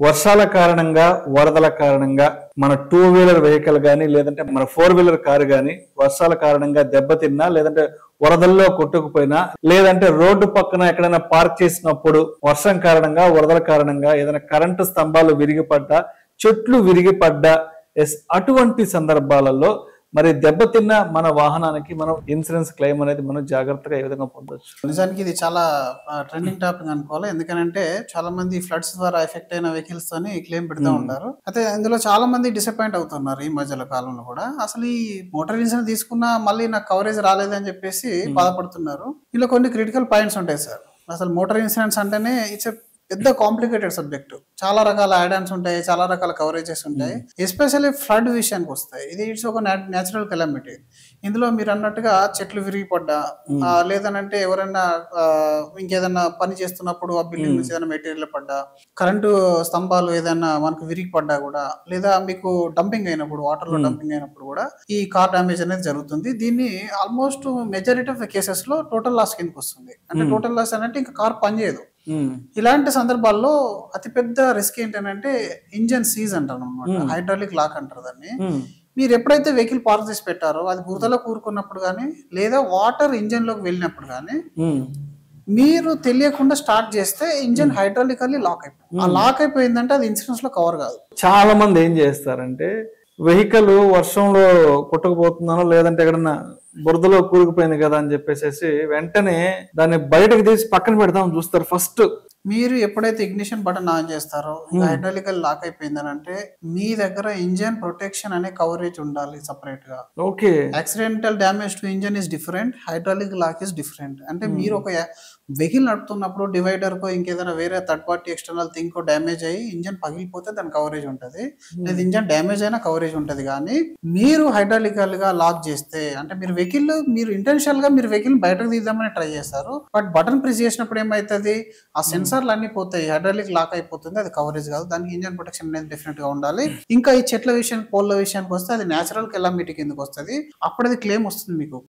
వర్షాల కారణంగా, వరదల కారణంగా మన టూ వీలర్ వెహికల్ గానీ, లేదంటే మన ఫోర్ వీలర్ కారు గానీ వర్షాల కారణంగా దెబ్బతిన్నా, లేదంటే వరదల్లో కొట్టుకుపోయినా, లేదంటే రోడ్డు పక్కన ఎక్కడైనా పార్క్ చేసినప్పుడు వర్షం కారణంగా, వరదల కారణంగా ఏదైనా కరెంటు స్తంభాలు విరిగిపడ్డా, చెట్లు విరిగిపడ్డా, అటువంటి సందర్భాలలో మరి దెబ్బతిన్న మన వాహనానికి మనం ఇన్సూరెన్స్ క్లెయిమ్ అనేది మనం జాగ్రత్తగా ఏ విధంగా పొందొచ్చు? నిజానికి ఇది చాలా ట్రెండింగ్ టాపిక్ అనుకోవాలి. ఎందుకనంటే చాలా మంది ఫ్లడ్స్ ద్వారా ఎఫెక్ట్ అయిన వెహికల్స్ తోని క్లెయిమ్ పెడతా ఉంటారు. అయితే ఇందులో చాలా మంది డిసప్పాయింట్ అవుతున్నారు ఈ మధ్యలో కాలంలో కూడా. అసలు ఈ మోటార్ ఇన్సూరెన్స్ తీసుకున్నా మళ్ళీ నాకు కవరేజ్ రాలేదని చెప్పేసి బాధపడుతున్నారు. ఇలా కొన్ని క్రిటికల్ పాయింట్స్ ఉంటాయి సార్. అసలు మోటార్ ఇన్సూరెన్స్ అంటేనే ఇట్స్ పెద్ద కాంప్లికేటెడ్ సబ్జెక్ట్. చాలా రకాల యాడ్-ఆన్స్ ఉంటాయి, చాలా రకాల కవరేజెస్ ఉంటాయి. ఎస్పెషల్లీ ఫ్లడ్ విషయానికి వస్తాయి, ఇది ఇట్స్ ఒక న్యాచురల్ కెలామిటీ. ఇందులో మీరు అన్నట్టుగా చెట్లు విరిగిపడ్డా, లేదనంటే ఎవరైనా ఇంకేదన్నా పని చేస్తున్నప్పుడు ఆ బిల్డింగ్ నుంచి ఏదైనా మెటీరియల్ పడ్డా, కరెంటు స్తంభాలు ఏదైనా మనకు విరిగిపడ్డా కూడా, లేదా మీకు డంపింగ్ అయినప్పుడు, వాటర్ లో డంపింగ్ అయినప్పుడు కూడా ఈ కార్ డామేజ్ అనేది జరుగుతుంది. దీన్ని almost majority of the cases లో టోటల్ లాస్ కిందకి వస్తుంది. అంటే టోటల్ లాస్ అంటే ఇంకా కార్ పనిచేయదు. ఇలాంటి సందర్భాల్లో అతిపెద్ద రిస్క్ ఏంటంటే ఇంజన్ సీజ్ అంటారు అనమాట, హైడ్రాలిక్ లాక్ అంటారు దాన్ని. మీరు ఎప్పుడైతే వెహికల్ పార్క్ చేసి పెట్టారో అది బురదలో కూరుకున్నప్పుడు కానీ, లేదా వాటర్ ఇంజన్ లోకి వెళ్ళినప్పుడు కానీ, మీరు తెలియకుండా స్టార్ట్ చేస్తే ఇంజన్ హైడ్రాలికల్లీ లాక్ అయిపోయింది. ఆ లాక్ అయిపోయిందంటే అది ఇన్సూరెన్స్ లో కవర్ కాదు. చాలా మంది ఏం చేస్తారంటే వెహికల్ వర్షంలో కొట్టుకుపోతున్నానో, లేదంటే ఎక్కడన్నా బురదలో కూరుకుపోయింది కదా అని చెప్పేసి వెంటనే దాన్ని బయటకు తీసి పక్కన పెడతామని చూస్తారు. ఫస్ట్ మీరు ఎప్పుడైతే ఇగ్నిషన్ బటన్ ఆన్ చేస్తారో హైడ్రాలికల్ లాక్ అయిపోయిందని అంటే మీ దగ్గర ఇంజన్ ప్రొటెక్షన్ అనే కవరేజ్ ఉండాలి సపరేట్ గా. Okay, accidental damage to engine is different, hydraulic lock is different. అంటే మీరు ఒక వెహికల్ నడుపుతున్నప్పుడు డివైడర్ కో ఇంకేదైనా వేరే థర్డ్ పార్టీ ఎక్స్టర్నల్ థింగ్ కో డ్యామేజ్ అయ్యి ఇంజన్ పగిలిపోతే దాని కవరేజ్ ఉంటుంది, లేదా ఇంజన్ డ్యామేజ్ అయినా కవరేజ్ ఉంటుంది. కానీ మీరు హైడ్రాలికల్ గా లాక్ చేస్తే, అంటే మీరు వెహికల్ మీరు ఇంటెన్షనల్ గా మీరు వెహికల్ బయటకు తీద్దామని ట్రై చేస్తారు, బట్ బటన్ ప్రెస్ చేసినప్పుడు ఏమైతుంది, ఆ సెన్సార్లు అన్ని పోతాయి, హైడ్రాలిక్ లాక్ అయిపోతుంది, అది కవరేజ్ కాదు. దానికి ఇంజన్ ప్రొటెక్షన్ అనేది డిఫరెంట్ గా ఉండాలి. ఇంకా ఈ చెట్ల విషయానికి, పోల్ల విషయానికి వస్తే అది నేచురల్ కెలామిటీ కిందకి వస్తుంది. అప్పుడు అది క్లెయిమ్ వస్తుంది మీకు.